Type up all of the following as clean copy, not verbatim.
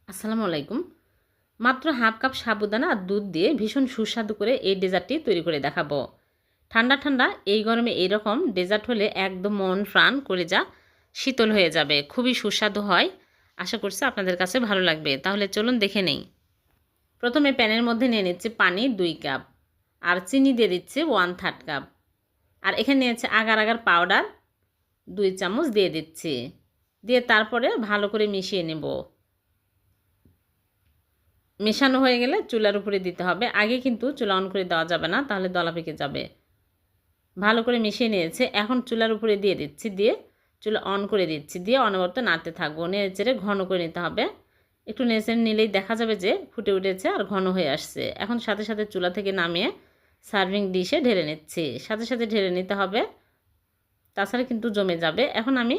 আসসালামু আলাইকুম। মাত্র হাফ কাপ সাবুদানা আর দুধ দিয়ে ভীষণ সুস্বাদু করে এই ডেজার্টটি তৈরি করে দেখাবো। ঠান্ডা ঠান্ডা এই গরমে এইরকম ডেজার্ট হলে একদম মন প্রাণ কলিজা শীতল হয়ে যাবে। খুবই সুস্বাদু হয়। আশা করছি আপনাদের কাছে ভালো লাগবে। তাহলে চলুন দেখে নেই। প্রথমে প্যানের মধ্যে নিয়ে নিচ্ছি পানি 2 কাপ আর চিনি দিয়ে দিচ্ছি 1/3 কাপ। আর এখানে নিয়েছে আগার আগার পাউডার 2 চামচ দিয়ে দিচ্ছি। দিয়ে তারপরে ভালো করে মিশিয়ে নেব। মেশানো হয়ে গেলে চুলার উপরে দিতে হবে। আগে কিন্তু চুলা অন করে দেওয়া যাবে না, তাহলে দলা পেকে যাবে। ভালো করে মিশিয়ে নিয়েছে। এখন চুলার উপরে দিয়ে দিচ্ছি, দিয়ে চুলা অন করে দিচ্ছি, দিয়ে অনবরত নাড়তে থাকবো। নেড়ে চেড়ে ঘন করে নিতে হবে। একটু নেড়ে নিলেই দেখা যাবে যে ফুটে উঠেছে আর ঘন হয়ে আসছে। এখন সাথে সাথে চুলা থেকে নামিয়ে সার্ভিং ডিশে ঢেলে নিচ্ছি। সাথে সাথে ঢেলে নিতে হবে, তাছাড়া কিন্তু জমে যাবে। এখন আমি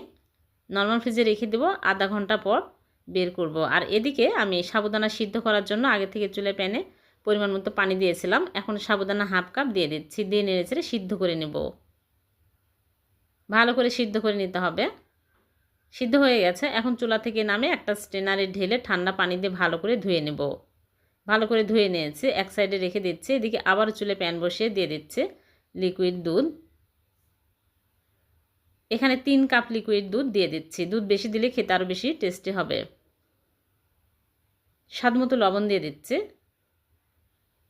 নরমাল ফ্রিজে রেখে দেবো, আধা ঘন্টা পর বের করব। আর এদিকে আমি সাবুদানা সিদ্ধ করার জন্য আগে থেকে চুলায় প্যানে পরিমাণ মতো পানি দিয়েছিলাম। এখন সাবুদানা হাফ কাপ দিয়ে দিচ্ছি, দিয়ে নেড়েচেড়ে সিদ্ধ করে নেব। ভালো করে সিদ্ধ করে নিতে হবে। সিদ্ধ হয়ে গেছে। এখন চুলা থেকে নামে একটা স্ট্রেনারে ঢেলে ঠান্ডা পানি দিয়ে ভালো করে ধুয়ে নেব। ভালো করে ধুয়ে নিয়েছি, এক সাইডে রেখে দিচ্ছি। এদিকে আবার চুলে প্যান বসিয়ে দিয়ে দিচ্ছে লিকুইড দুধ। এখানে 3 কাপ লিকুইড দুধ দিয়ে দিচ্ছি। দুধ বেশি দিলে খেতে আরও বেশি টেস্টি হবে। স্বাদমতো লবণ দিয়ে দিচ্ছি।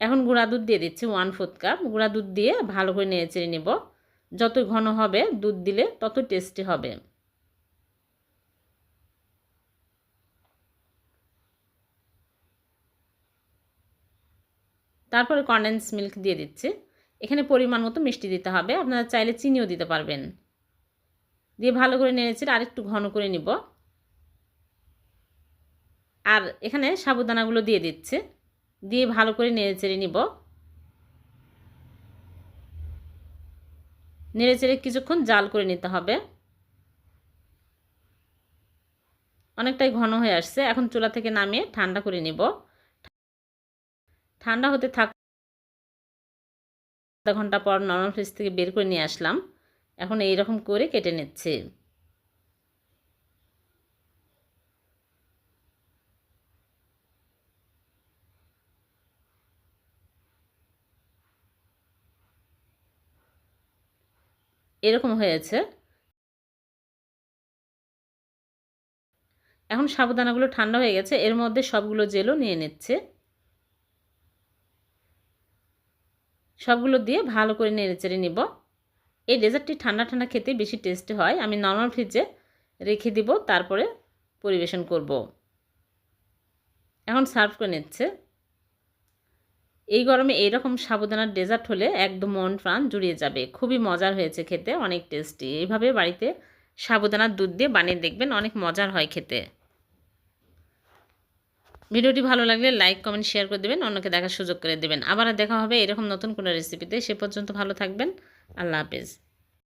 এখন গুঁড়া দুধ দিয়ে দিচ্ছি 1/4 কাপ। গুঁড়া দুধ দিয়ে ভালো করে নেড়েচেড়ে নেব। যত ঘন হবে দুধ দিলে তত টেস্টি হবে। তারপরে কনডেন্স মিল্ক দিয়ে দিচ্ছি। এখানে পরিমাণ মতো মিষ্টি দিতে হবে, আপনারা চাইলে চিনিও দিতে পারবেন। দিয়ে ভালো করে নেড়েচেড়ে আরেকটু ঘন করে নিব। আর এখানে সাবুদানাগুলো দিয়ে দিচ্ছি, দিয়ে ভালো করে নেড়েচেড়ে নিব। নেড়েচেড়ে কিছুক্ষণ জাল করে নিতে হবে। অনেকটাই ঘন হয়ে আসছে। এখন চুলা থেকে নামিয়ে ঠান্ডা করে নিব। ঠান্ডা হতে থাক, আধা ঘন্টা পর নরমাল ফ্রিজ থেকে বের করে নিয়ে আসলাম। এখন এই রকম করে কেটে নিচ্ছি। এরকম হয়েছে। এখন সাবুদানাগুলো ঠান্ডা হয়ে গেছে, এর মধ্যে সবগুলো জেলও নিয়ে নিচ্ছে। সবগুলো দিয়ে ভালো করে নেড়েচেড়ে নিব। এই ডেজার্টটি ঠান্ডা ঠান্ডা খেতে বেশি টেস্টি হয়। আমি নরমাল ফ্রিজে রেখে দিব, তারপরে পরিবেশন করব। এখন সার্ভ করে নিচ্ছে। এই গরমে এইরকম সাবুদানার ডেজার্ট হলে একদম মন প্রাণ জুড়িয়ে যাবে। খুবই মজার হয়েছে খেতে, অনেক টেস্টি। এইভাবে বাড়িতে সাবুদানার দুধ দিয়ে বানিয়ে দেখবেন, অনেক মজার হয় খেতে। ভিডিওটি ভালো লাগলে লাইক কমেন্ট শেয়ার করে দেবেন, অন্যকে দেখার সুযোগ করে দেবেন। আবার দেখা হবে এরকম নতুন কোনো রেসিপিতে। সে পর্যন্ত ভালো থাকবেন। আল্লাহ হাফেজ।